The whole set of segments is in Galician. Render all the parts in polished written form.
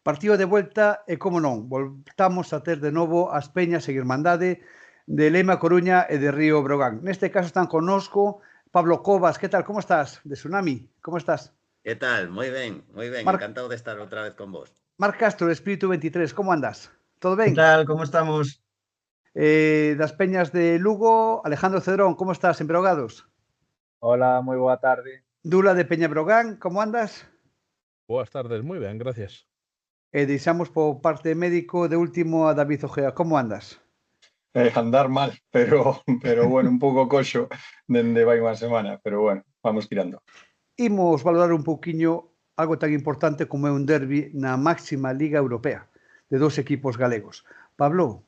Partido de vuelta e, como non, voltamos a ter de novo as peñas e Irmandade de Lema Coruña e de Río Brogan. Neste caso están connosco Pablo Cobas. Que tal? Como estás? De Tsunami. Como estás? Que tal? Moi ben. Encantado de estar outra vez con vos. Marc Castro, Espírito 23. Como andas? Todo ben? Que tal? Como estamos? Das peñas de Lugo, Alejandro Cedrón. Como estás? En Brogados. Hola, moi boa tarde. Dula de Peña Brogan. Como andas? Boas tardes, moi ben, gracias. E deixamos por parte médico de último a David Ojea. Como andas? Andar mal, pero bueno, un pouco coxo dende vai unha semana, pero bueno, vamos tirando. Imos valorar un pouquiño algo tan importante como é un derbi na máxima Liga Europea de dos equipos galegos. Pablo,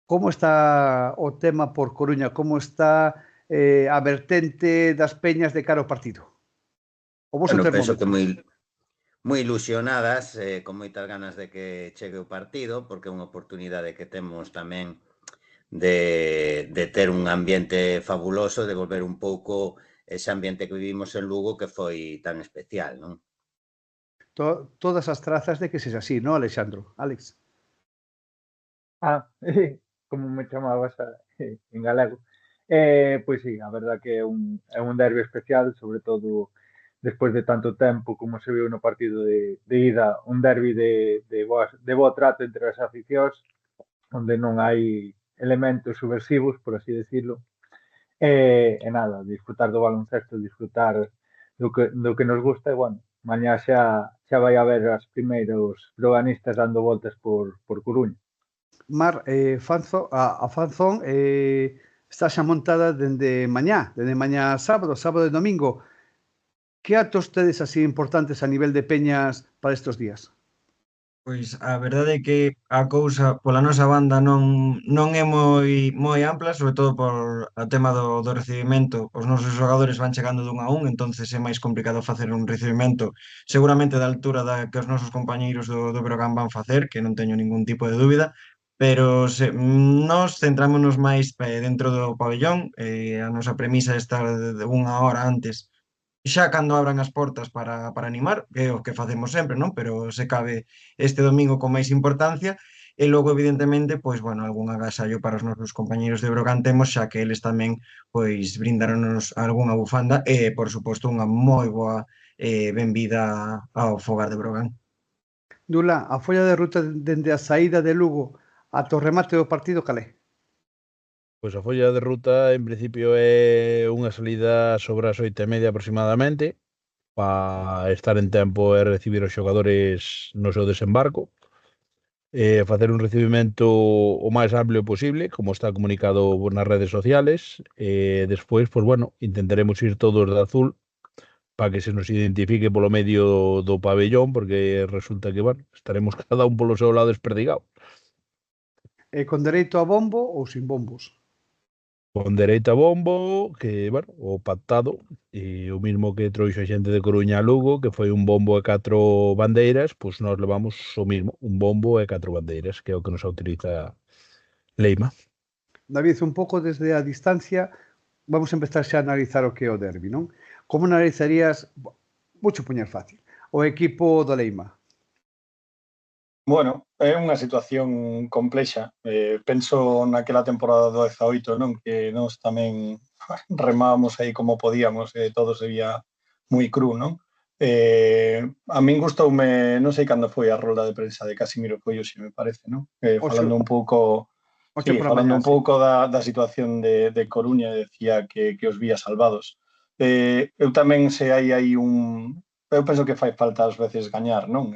como está o tema por Coruña? Como está a vertente das peñas de cara ao partido? O vos Bueno, termómetro. penso que moi ilusionadas, con moitas ganas de que chegue o partido, porque é unha oportunidade que temos tamén de ter un ambiente fabuloso, de volver un pouco ese ambiente que vivimos en Lugo que foi tan especial, non? Todas as trazas de que sexa así, non, Alexandro? Alex? Como me chamabas en galego. Pois sí, a verdad que é un derbi especial, sobre todo despois de tanto tempo como se viu no partido de ida, un derbi de bo trato entre as aficións, onde non hai elementos subversivos, por así decirlo. E nada, disfrutar do baloncesto, disfrutar do que nos gusta e, bueno, mañá xa vai haber as primeiros broganistas dando voltas por Coruña. Mar, a Fanzón está xa montada dende mañá sábado e domingo. Que actos tedes así importantes a nivel de peñas para estes días? Pois a verdade é que a cousa pola nosa banda non é moi ampla, sobre todo por o tema do recibimento. Os nosos xogadores van chegando dun a un, entonces é máis complicado facer un recibimento seguramente da altura que os nosos compañeiros do Brogan van facer, que non teño ningún tipo de dúbida, pero nós centrámonos máis dentro do pabellón. A nosa premisa é estar unha hora antes, xa cando abran as portas para animar, que é o que facemos sempre, non? Pero se cabe este domingo con máis importancia, e logo, evidentemente, pois, bueno, algún agasallo para os nosos compañeiros de Brogan temos, xa que eles tamén, pois, brindaronos algunha bufanda e, por suposto, unha moi boa benvida ao fogar de Brogan. Dula, a folla de ruta dende a saída de Lugo ata o remate do partido calé? Pois a folla de ruta, en principio, é unha salida sobre as 8:30 aproximadamente, para estar en tempo e recibir os xogadores no seu desembarco, facer un recibimento o máis amplio posible, como está comunicado nas redes sociales, e despois, pois bueno, intentaremos ir todos de azul para que se nos identifique polo medio do pabellón, porque resulta que, bueno, estaremos cada un polo seu lado desperdigado. E con dereito a bombo ou sin bombos? Con dereito a bombo, que, bueno, o pactado, e o mismo que trouxo a xente de Coruña a Lugo, que foi un bombo e 4 bandeiras, pois nós levamos o mismo, un bombo e 4 bandeiras, que é o que nos autoriza Leima. David, un pouco desde a distancia, vamos a empezar xa a analizar o que é o derbi, non? Como analizarías, voucho poñer fácil, o equipo do Leima? Bueno, é unha situación complexa. Penso naquela temporada do 18, non? Que nós tamén remábamos aí como podíamos, todo se vía moi cru, non? A min gustoume, non sei cando foi a rolda de prensa de Casimiro Follosi, me parece, non? Falando un pouco... Sí, falando un pouco da situación de Coruña, decía que os vía salvados. Eu tamén se hai un... Eu penso que fai falta ás veces gañar, non?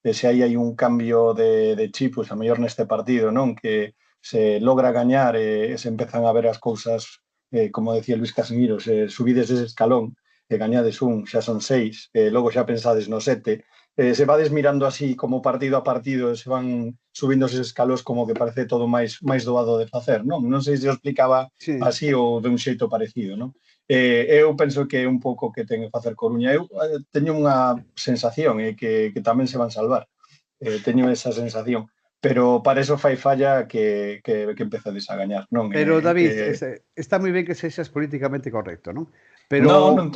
Se hai un cambio de chip, pois a mellor neste partido, non? Que se logra gañar e se empezan a ver as cousas, como decía Luis Casimiro, se subides ese escalón e gañades xa son 6, logo xa pensades no 7, se vades mirando así como partido a partido, se van subindo eses escalós, como que parece todo máis doado de facer, non? Non sei se o explicaba así ou de un xeito parecido, non? Eu penso que é un pouco que ten que facer Coruña. Eu teño unha sensación que tamén se van salvar. Teño esa sensación. Pero para eso fai falla que empezades a gañar, non? Pero, David, está moi ben que sexas políticamente correcto, non? Pero...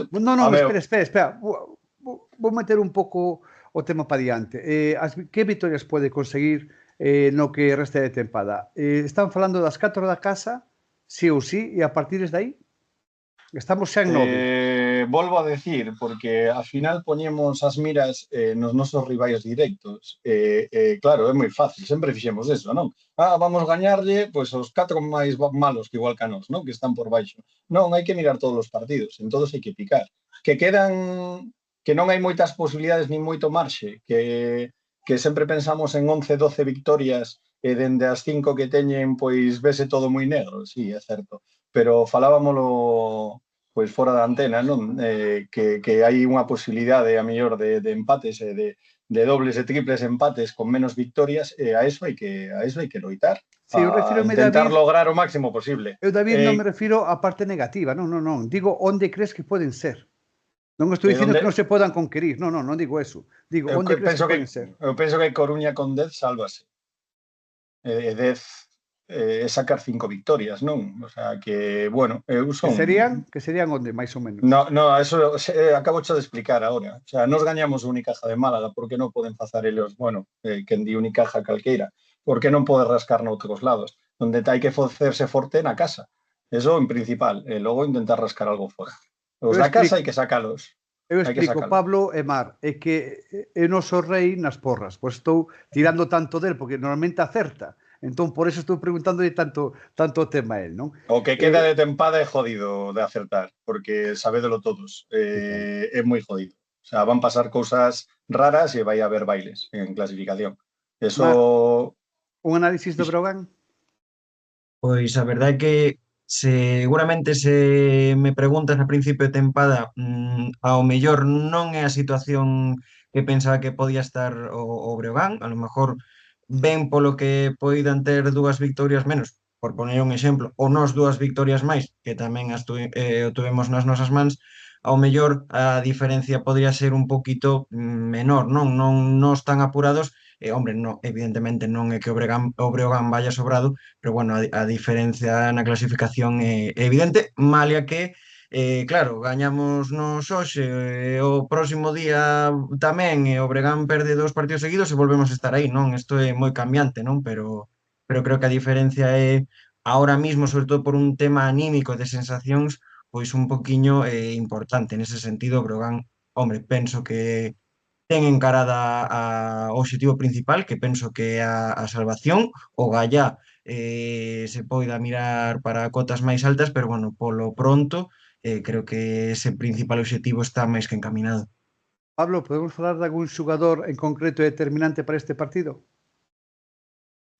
No, espera. Vou meter un pouco o tema para diante. Que vitorias pode conseguir no que resta de tempada? Están falando das 4 da casa, sí ou sí, e a partir de aí estamos xa en 9. Volvo a decir, porque ao final poñemos as miras nos nosos rivais directos. Claro, é moi fácil, sempre fixemos eso, non? Vamos gañarlle pois os 4 máis malos que igual que a nós, non? Que están por baixo. Non, hai que mirar todos os partidos, en todos hai que picar. Que quedan, que non hai moitas posibilidades nin moito marxe, que sempre pensamos en 11, 12 victorias e dende as 5 que teñen, pois vese todo moi negro, sí, é certo. Pero falábamolo pois fora da antena, non? Que hai unha posibilidade a mellor de empates e de dobles e triples empates con menos victorias, e a eso hai que loitar, Sí, eu a refírome, intentar David, lograr o máximo posible. David, non me refiro á parte negativa, non. Digo, onde crees que poden ser? Non estou dicindo que non se podan conquerir, non digo eso. Digo, onde crees que poden ser? Eu penso que Coruña con 10 sálvase. 10 sacar 5 victorias, non? O sea, que, bueno, eu son... Que serían onde, máis ou menos? No, eso acabo de explicar agora. O sea, nos gañamos o Unicaja de Málaga, porque non poden facer eles, bueno, quen di Unicaja calqueira, porque non pode rascar noutros lados, onde hai que facerse forte na casa. Eso en principal, e logo intentar rascar algo fora. Os da casa hai que sacalos. Eu explico, Pablo e Mar, é que é noso rei nas porras, pois estou tirando tanto del, porque normalmente acerta. Entón, por eso estou preguntando tanto o tema a él, non? O que queda de tempada é jodido de acertar, porque sabédelo todos, é moi jodido. O sea, van pasar cousas raras e vai haber bailes en clasificación. Eso... Mar, un análisis do Brogan? Pois a verdade é que seguramente se me preguntas a principio de tempada, ao mellor non é a situación que pensaba que podía estar o Breogán, a lo mellor ben polo que poidan ter 2 victorias menos, por poner un exemplo, ou nós 2 victorias máis, que tamén o tuvemos nas nosas mans, ao mellor a diferencia podría ser un poquito menor, non tan apurados, hombre, evidentemente non é que o Breogán vaya sobrado, pero bueno, a diferencia na clasificación é evidente, malia que claro, gañamos nos hoxe, o próximo día tamén, e o Breogán perde 2 partidos seguidos e volvemos a estar aí, non? Isto é moi cambiante, non? Pero creo que a diferencia é ahora mismo, sobre todo por un tema anímico de sensacións, pois un poquiño importante nese sentido. O Breogán, hombre, penso que ten encarada o obxectivo principal, que penso que é a salvación. O Gallá se poida mirar para cotas máis altas, pero bueno, polo pronto creo que ese principal obxectivo está máis que encaminado. Pablo, podemos falar de algún xogador en concreto determinante para este partido?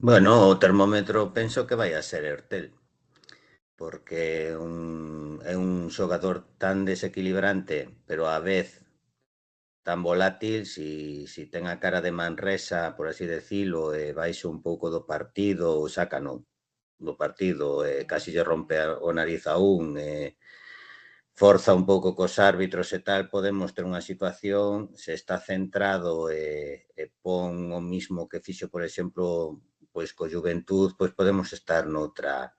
Bueno, o termómetro penso que vai a ser Ertel, porque é un xogador tan desequilibrante, pero á vez tan volátil, si ten a cara de Manresa, por así decilo, e baixe un pouco do partido, ou sácano do partido, casi lle rompe o nariz a un, forza un pouco cos árbitros e tal, podemos ter unha situación, se está centrado e pon o mismo que fixo, por exemplo, pois co Juventud, pois podemos estar noutra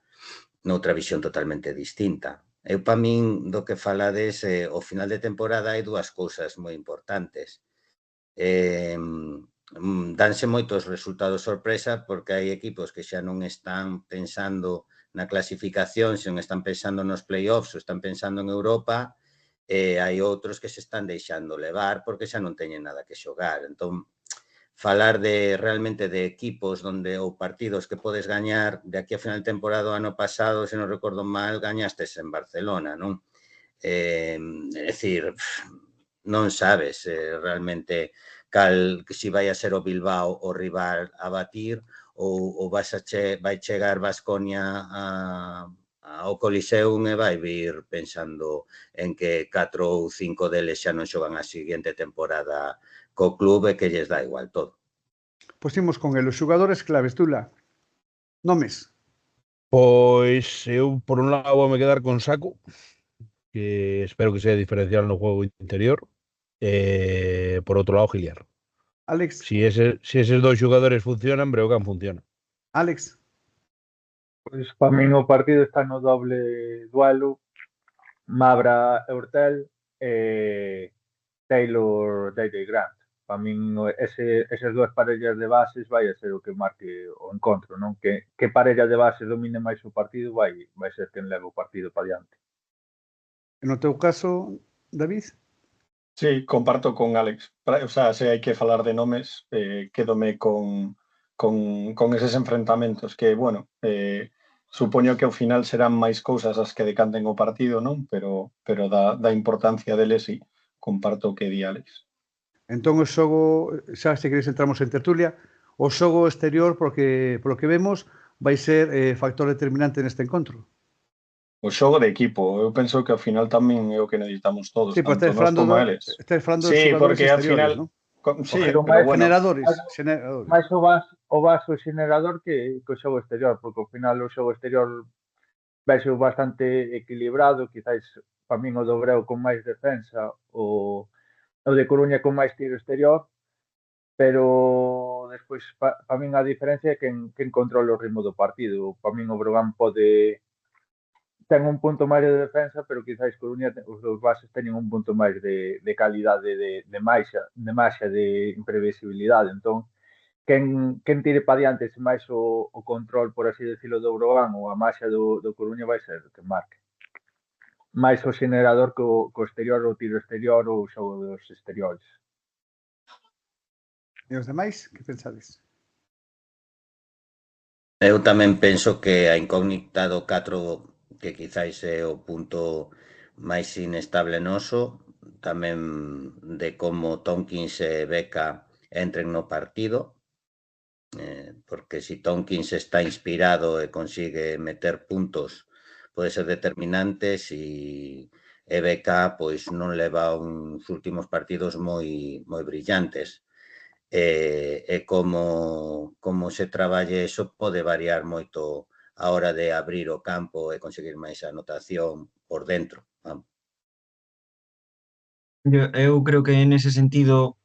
visión totalmente distinta. Eu, para min, do que falades, ao final de temporada hai 2 cousas moi importantes. Danse moitos resultados sorpresa, porque hai equipos que xa non están pensando na clasificación, se non están pensando nos playoffs ou están pensando en Europa, e hai outros que se están deixando levar porque xa non teñen nada que xogar. Entón, falar realmente de equipos ou partidos que podes gañar de aquí a final de temporada do ano pasado, se non recordo mal, gañastes en Barcelona, non? É dicir, non sabes realmente si vai a ser o Bilbao o rival a batir, ou vai chegar Baskonia ao Coliseum e vai vir pensando en que 4 ou 5 deles xa non xogan a seguinte temporada co clube, que lles dá igual todo. Pois imos con el, os xogadores claves, Tula. Nomes. Pois eu, por un lado, vou me quedar con Saco, que espero que sea diferencial no juego interior. Por outro lado, Giliar. Alex. Si eses 2 xogadores funcionan, Breogán funciona. Alex. Pois para min o partido está no doble duelo Mabra Eurtel e Taylor Grant. Para min esas dúas parellas de bases vai a ser o que marque o encontro, non? Que parella de bases domine máis o partido vai ser quen leva o partido para diante. No teu caso, David? Sí, comparto con Alex. O sea, se hai que falar de nomes, quédome con eses enfrentamentos que, bueno, supoño que ao final serán máis cousas as que decanten o partido, non? Pero da importancia deles, sí, comparto o que di Alex. Entón o xogo, xa se queres entramos en tertulia, o xogo exterior, porque polo que vemos, vai ser factor determinante neste encontro. O xogo de equipo, eu penso que ao final tamén é o que necesitamos todos, Sí, pero tanto nós como eles. estás falando de Sí, xogadores porque ao exteriores, final, non? sí, Pero pero bueno, Generadores. máis o vaso generador que o xogo exterior, porque ao final o xogo exterior vai ser bastante equilibrado, quizáis para min o do Breo con máis defensa, o de Coruña con máis tiro exterior, pero despois para min a diferencia é quen controla o ritmo do partido. Para min o Breogán ten un punto máis de defensa, pero quizáis Coruña os dous bases teñen un punto máis de calidade de máxia, de imprevisibilidade. Entón, quen tire para diante se máis o control, por así decirlo, do Breogán ou a máxia do Coruña vai ser que marque. Máis o generador co exterior, o tiro exterior ou o xogo dos exteriores. E os demais, que pensades? Eu tamén penso que a incógnita do 4, que quizáis é o punto máis inestable noso, tamén de como Tompkins e Beca entren no partido, porque se Tompkins está inspirado e consigue meter puntos, pode ser determinante. Se Beca pois non leva uns últimos partidos moi brillantes. E como se traballe eso pode variar moito a hora de abrir o campo e conseguir máis anotación por dentro. Eu creo que nese sentido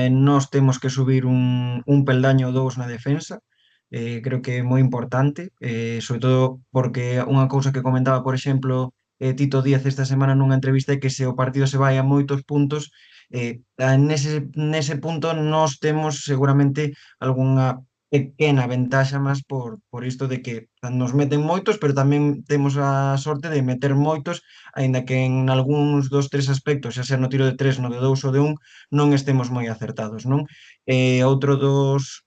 nós temos que subir un peldaño ou dous na defensa. Creo que é moi importante, sobre todo porque unha cousa que comentaba, por exemplo, Tito Díaz esta semana nunha entrevista é que se o partido se vai a moitos puntos, nese punto nós temos seguramente algunha pequena ventaxa máis por isto de que nos meten moitos, pero tamén temos a sorte de meter moitos, aínda que en algúns dos tres aspectos, xa sea no tiro de tres, no de dous ou de un, non estemos moi acertados, non? Outro dos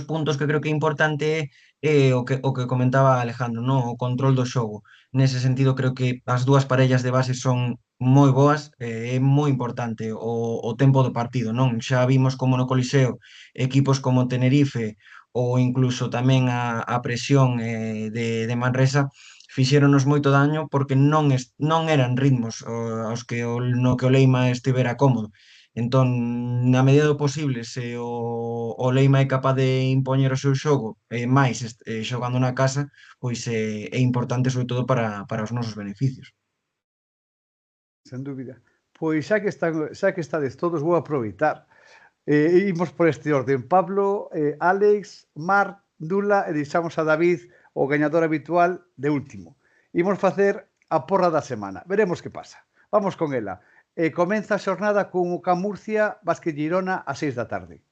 puntos que creo que é importante é o que comentaba Alejandro, non? O control do xogo. Nese sentido, creo que as dúas parellas de base son moi boas, é moi importante o tempo do partido, non? Xa vimos como no Coliseo equipos como Tenerife ou incluso tamén a presión de Manresa fixéronos moito daño porque non eran ritmos aos que no que o Leima estivera cómodo. Entón, na medida do posible, se o Leima é capaz de impoñer o seu xogo máis xogando na casa, pois é importante sobre todo para os nosos beneficios. Sen dúbida. Pois xa que estades todos, vou aproveitar. Imos por este orden. Pablo, Alex, Marc, Dula e deixamos a David, o gañador habitual, de último. Imos facer a porra da semana. Veremos que pasa. Vamos con ela. Comeza a xornada con o Can Murcia, Vázquez Girona, a 6 da tarde.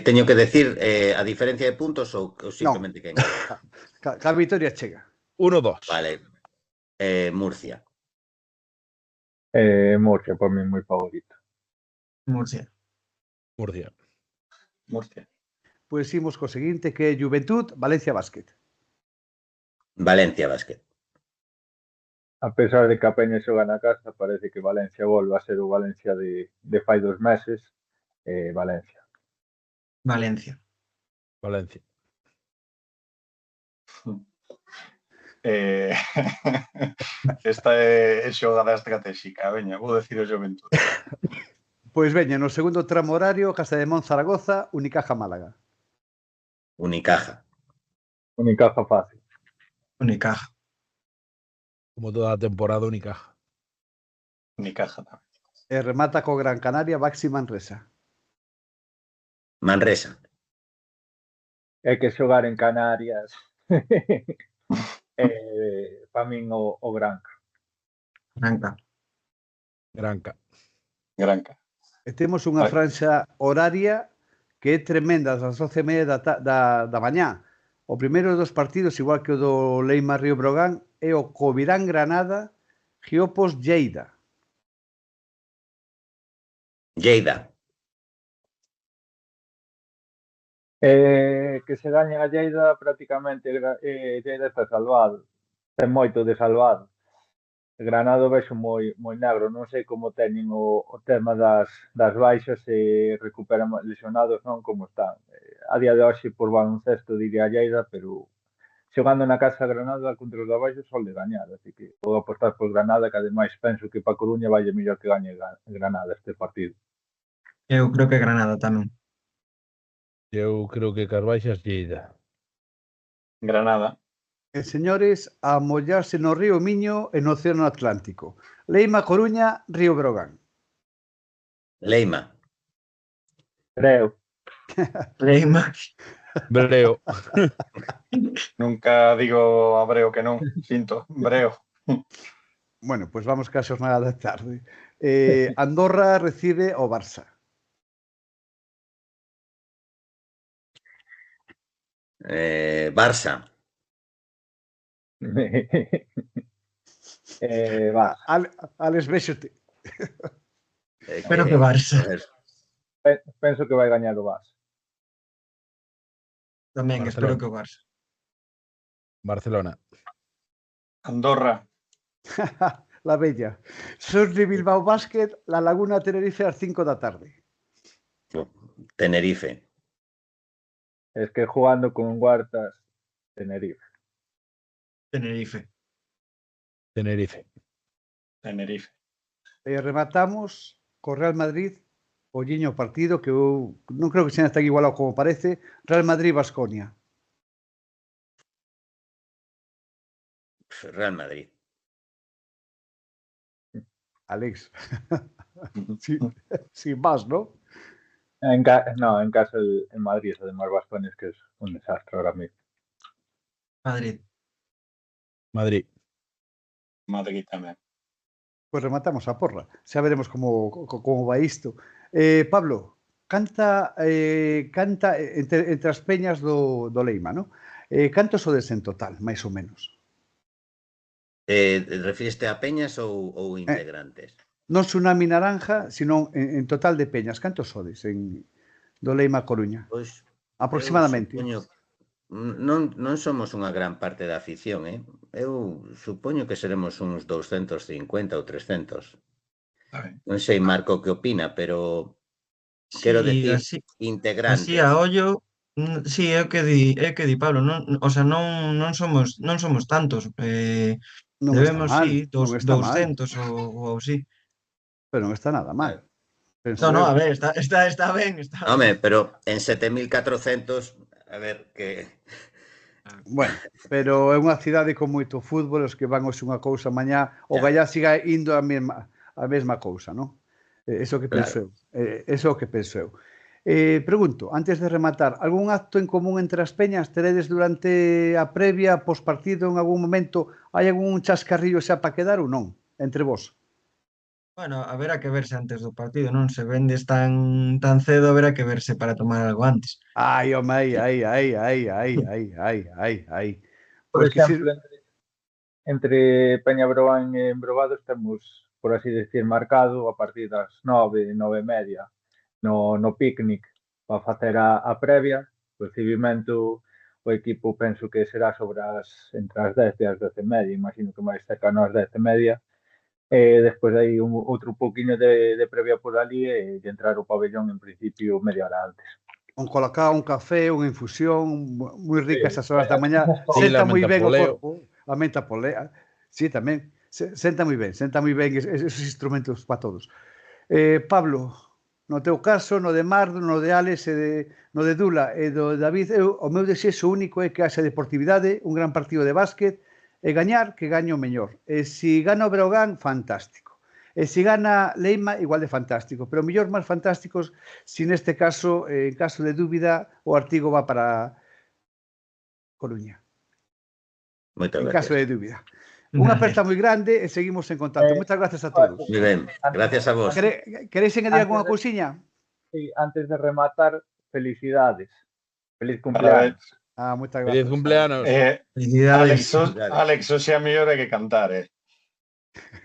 Teño que decir a diferencia de puntos ou simplemente quen? Ca vitoria chega. 1-2. Vale. Murcia. Murcia, por mí, moi favorito. Murcia. Pois imos co seguinte, que é Juventud, Valencia Basket. Valencia Basket. A pesar de que a Peña xoga na casa, parece que Valencia volve a ser o Valencia de fai 2 meses. Valencia. Esta é xogada estratégica. Veña, vou decir o Juventud. Pois veña, no segundo tramo horario, Casademón Zaragoza, Unicaja Málaga. Unicaja fácil. Unicaja. Como toda a temporada, Unicaja. Unicaja tamén. E remata co Gran Canaria, Baxi Manresa. Manresa. É que xogar en Canarias. Para min o Granca. Granca. Granca. E temos unha Vale. franxa horaria que é tremenda, ás 12:30 da mañá. O primeiro dos partidos, igual que o do Leima Río Brogán, é o Covirán Granada, Giopos Lleida. Lleida. Que se gañen a Lleida prácticamente Lleida está salvado. Ten moito de salvado. Granado vexo moi negro, non sei como teñen o tema das baixas e recuperan lesionados, non como están. A día de hoxe por baloncesto diría Lleida, pero xogando na casa Granada contra os da baixo sol de gañar, así que vou apostar por Granada, que ademais penso que para Coruña vai mellor que gañe Granada este partido. Eu creo que Granada tamén. Eu creo que Carbaixas Lleida. Granada. E, señores, a mollarse no río Miño e no Océano Atlántico. Leima Coruña, Río Brogán. Leima. Creo. Leima. Breo. Nunca digo a Breo que non. Sinto. Breo. Bueno, pois vamos ca xornada da tarde. Andorra recibe o Barça. Barça. Va. Alex, véxote. Pero que Barça. Penso que vai gañar o Barça. Tamén Barcelona. espero que o Barça. Barcelona. Andorra. La Bella. Surri Bilbao Basket, La Laguna Tenerife ás 5 da tarde. Tenerife. Es que jugando con Huertas, Tenerife. Tenerife. Tenerife. Tenerife. E rematamos co Real Madrid, o lliño partido que eu non creo que sexa tan igualado como parece. Real Madrid-Baskonia. Real Madrid. Alex. Sin más, ¿no? En casa en Madrid, además Baskonia, es que es un desastre ahora mismo. Madrid. Madrid. Madrid tamén. Pois rematamos a porra. Xa veremos como vai isto. Pablo, canta entre as peñas do Leima, ¿no? Cantos sodes en total, máis ou menos? Refíreste a peñas ou integrantes? Non Tsunami Naranja, sino en total de peñas. Cantos sodes do Leima Coruña? Pois, aproximadamente. Non somos unha gran parte da afición, Eu supoño que seremos uns 250 ou 300. Non sei, Marco, que opina, pero quero decir, integrantes. Así a ollo, sí, é o que di Pablo, o sea, non somos tantos. Non Debemos, está mal, sí, non está 200 mal. ou así. Pero non está nada mal. No, a ver, está ben. Home, pero en 7.400, a ver, que... Bueno, pero é unha cidade con moito fútbol, os que van hoxe unha cousa mañá, o Gallá siga indo a mesma cousa, non? Eso que penso eu. Eso que penso eu. Pregunto, antes de rematar, algún acto en común entre as peñas teredes durante a previa, pospartido, en algún momento, hai algún chascarrillo xa para quedar ou non, entre vos? Bueno, haberá que verse antes do partido, non? Se vendes tan cedo, haberá que verse para tomar algo antes. Ai, home, ai. Por exemplo, entre Peñabrobán e Embrobados temos, por así decir, marcado a partir das 9:30 no picnic para facer a previa, o recibimento. O equipo penso que será entre as 10 e as 12:30, imagino que máis cercano ás 10:30. Despois aí outro pouquiño de previa por ali e de entrar ao pabellón en principio media hora antes. Un colacao, un café, unha infusión moi rica esas horas da mañá. Sí, Senta moi ben o poleo. corpo. A menta polea. Sí, tamén. Senta moi ben esos instrumentos para todos. Pablo, no teu caso, no de Mardo, no de Alex, no de Dula e do David, o meu desexo único é que haxa deportividade, un gran partido de básquet, e gañar, que gaño o mellor. E se gana o Breogán, fantástico. E se gana Leima, igual de fantástico. Pero mellor máis fantásticos, se neste caso, en caso de dúbida, o artigo va para Coruña. Moitas en gracias. caso de dúbida. Unha aperta moi grande e seguimos en contacto. Moitas gracias a todos. Moi ben, gracias a vos. Queréis engadir algunha cousiña? Sí, antes de rematar, felicidades. Feliz cumpleaños. Parabéns. Moitas Feliz gracias. cumpleanos. Felicidades. Alex, hoxe a mellor é que cantar,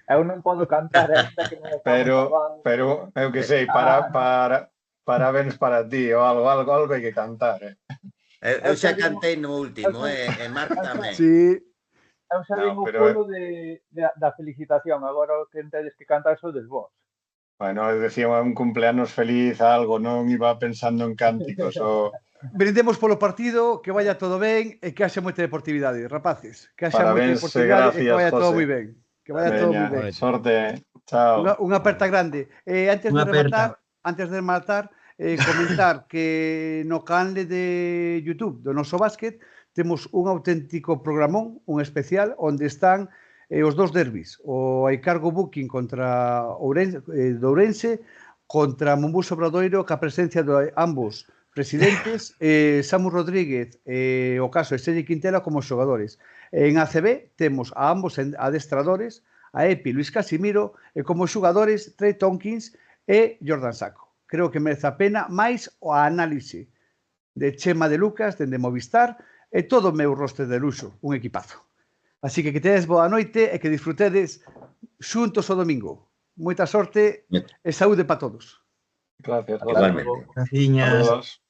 Eu non podo cantar ainda que non estamos acabando. pero eu que sei, parabéns para ti ou algo hai que cantar, Eu xa cantei no último, e Marc tamén. Sí. Eu xa vin o pulo da felicitación, agora o que tedes que cantar sodes vos. Bueno, eu decía un cumpleanos feliz, algo, non iba pensando en cánticos ou... Brindemos polo partido, que vaya todo ben e que haxa moita deportividade, rapaces. Que haxa moita Parabéns, deportividade e que gracias, vaya todo José. moi ben. Que vaya todo moi ben. Sorte, chao. Unha aperta grande. Antes de rematar, comentar que no canal de YouTube do noso básquet temos un auténtico programón, un especial, onde están os dos derbis, o Aicargo Booking contra Ourense contra Mombús Obradoiro, ca presencia de ambos presidentes, Samu Rodríguez e o caso Estelle Quintela como xogadores. En ACB temos a ambos adestradores, a Epi, Luis Casimiro, e como xogadores Trey Tompkins e Jordan Sacco. Creo que merece a pena máis o análise de Chema de Lucas, dende Movistar, e todo o meu roster de luxo, un equipazo. Así que tedes boa noite e que disfrutedes xuntos o domingo. Moita sorte e saúde para todos. Gracias. Igualmente. Graciñas. Saludos.